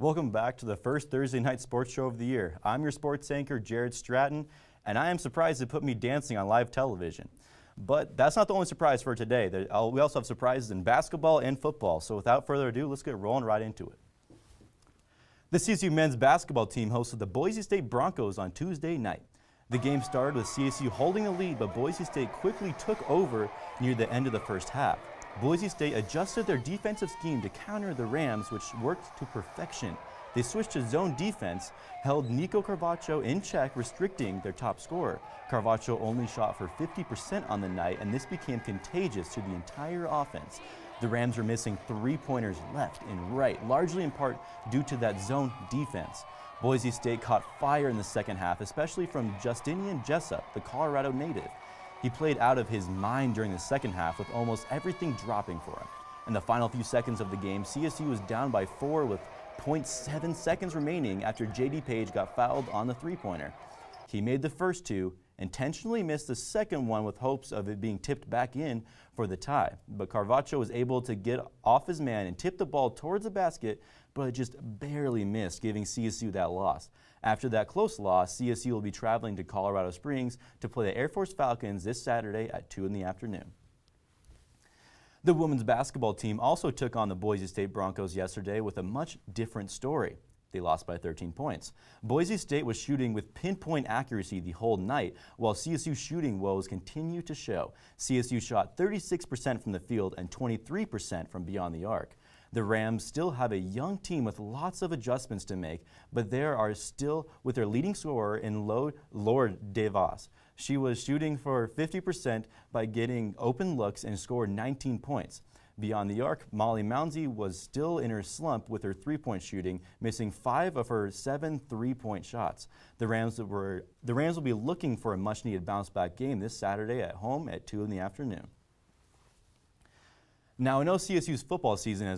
Welcome back to the first Thursday night sports show of the year. I'm your sports anchor, Jared Stratton, and I am surprised it put me dancing on live television. But that's not the only surprise for today. We also have surprises in basketball and football. So without further ado, let's get rolling right into it. The CSU men's basketball team hosted the Boise State Broncos on Tuesday night. The game started with CSU holding a lead, but Boise State quickly took over near the end of the first half. Boise State adjusted their defensive scheme to counter the Rams, which worked to perfection. They switched to zone defense, held Nico Carvacho in check, restricting their top scorer. Carvacho only shot for 50% on the night, and this became contagious to the entire offense. The Rams were missing three-pointers left and right, largely in part due to that zone defense. Boise State caught fire in the second half, especially from Justinian Jessup, the Colorado native. He played out of his mind during the second half, with almost everything dropping for him. In the final few seconds of the game, CSU was down by 4 with 0.7 seconds remaining after J.D. Page got fouled on the three-pointer. He made the first two, intentionally missed the second one with hopes of it being tipped back in for the tie. But Carvacho was able to get off his man and tip the ball towards the basket, but it just barely missed, giving CSU that loss. After that close loss, CSU will be traveling to Colorado Springs to play the Air Force Falcons this Saturday at 2 in the afternoon. The women's basketball team also took on the Boise State Broncos yesterday with a much different story. They lost by 13 points. Boise State was shooting with pinpoint accuracy the whole night, while CSU shooting woes continue to show. CSU shot 36% from the field and 23% from beyond the arc. The Rams still have a young team with lots of adjustments to make, but they are still with their leading scorer in Laura DeVos. She was shooting for 50% by getting open looks and scored 19 points. Beyond the arc, Molly Mounsey was still in her slump with her three-point shooting, missing 5 of her 7 three-point shots. The Rams will be looking for a much-needed bounce-back game this Saturday at home at 2 in the afternoon. Now, I know CSU's football season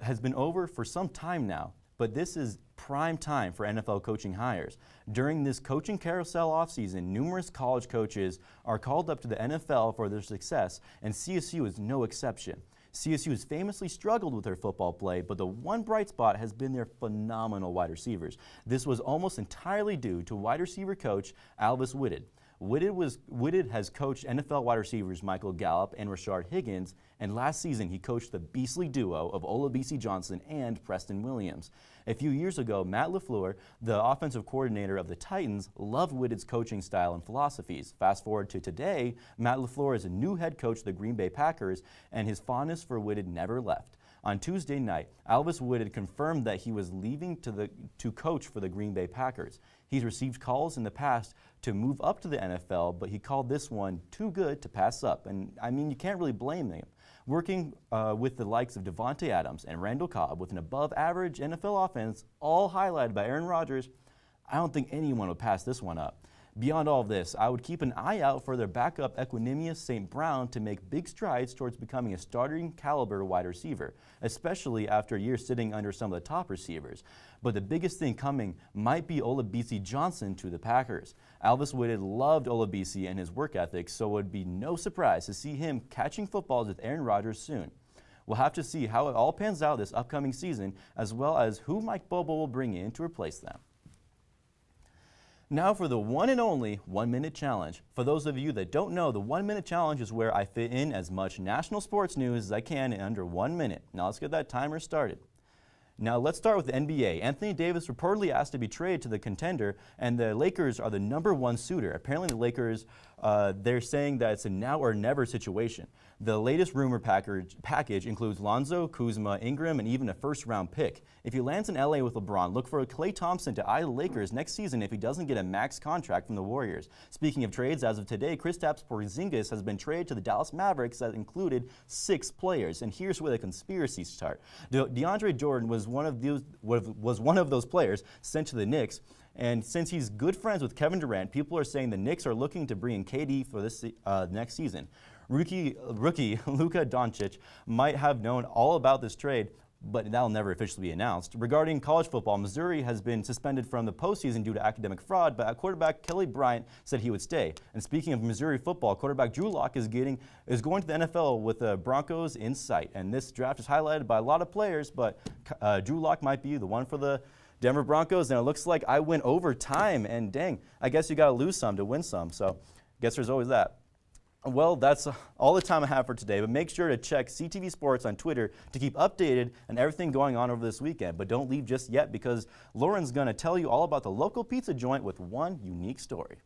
has been over for some time now, but this is prime time for NFL coaching hires. During this coaching carousel offseason, numerous college coaches are called up to the NFL for their success, and CSU is no exception. CSU has famously struggled with their football play, but the one bright spot has been their phenomenal wide receivers. This was almost entirely due to wide receiver coach Alvis Whitted. Whitted has coached NFL wide receivers Michael Gallup and Rashard Higgins, and last season he coached the beastly duo of Olabisi Johnson and Preston Williams. A few years ago, Matt LaFleur, the offensive coordinator of the Titans, loved Whitted's coaching style and philosophies. Fast forward to today, Matt LaFleur is a new head coach of the Green Bay Packers, and his fondness for Whitted never left. On Tuesday night, Alvis Whitted confirmed that he was leaving to coach for the Green Bay Packers. He's received calls in the past to move up to the NFL, but he called this one too good to pass up. And I mean, you can't really blame him. Working with the likes of Devontae Adams and Randall Cobb with an above-average NFL offense, all highlighted by Aaron Rodgers, I don't think anyone would pass this one up. Beyond all of this, I would keep an eye out for their backup Equanimeous St. Brown to make big strides towards becoming a starting caliber wide receiver, especially after a year sitting under some of the top receivers. But the biggest thing coming might be Olabisi Johnson to the Packers. Alvis Whitted loved Olabisi and his work ethic, so it would be no surprise to see him catching footballs with Aaron Rodgers soon. We'll have to see how it all pans out this upcoming season, as well as who Mike Bobo will bring in to replace them. Now for the one and only 1 Minute Challenge. For those of you that don't know, the 1 Minute Challenge is where I fit in as much national sports news as I can in under 1 minute. Now let's get that timer started. Now let's start with the NBA. Anthony Davis reportedly asked to be traded to the Contender, and the Lakers are the #1 suitor. Apparently the Lakers, they're saying that it's a now or never situation. The latest rumor package includes Lonzo, Kuzma, Ingram, and even a first-round pick. If he lands in LA with LeBron, look for Klay Thompson to eye the Lakers next season if he doesn't get a max contract from the Warriors. Speaking of trades, as of today, Kristaps Porzingis has been traded to the Dallas Mavericks that included 6 players. And here's where the conspiracies start. DeAndre Jordan was one of those players sent to the Knicks. And since he's good friends with Kevin Durant, people are saying the Knicks are looking to bring in KD for this next season. Rookie Luka Doncic might have known all about this trade, but that'll never officially be announced. Regarding college football, Missouri has been suspended from the postseason due to academic fraud, but quarterback Kelly Bryant said he would stay. And speaking of Missouri football, quarterback Drew Lock is going to the NFL with the Broncos in sight. And this draft is highlighted by a lot of players, but Drew Lock might be the one for the Denver Broncos. And it looks like I went overtime, and dang, I guess you got to lose some to win some. So I guess there's always that. Well, that's all the time I have for today, but make sure to check CTV Sports on Twitter to keep updated on everything going on over this weekend. But don't leave just yet, because Lauren's going to tell you all about the local pizza joint with one unique story.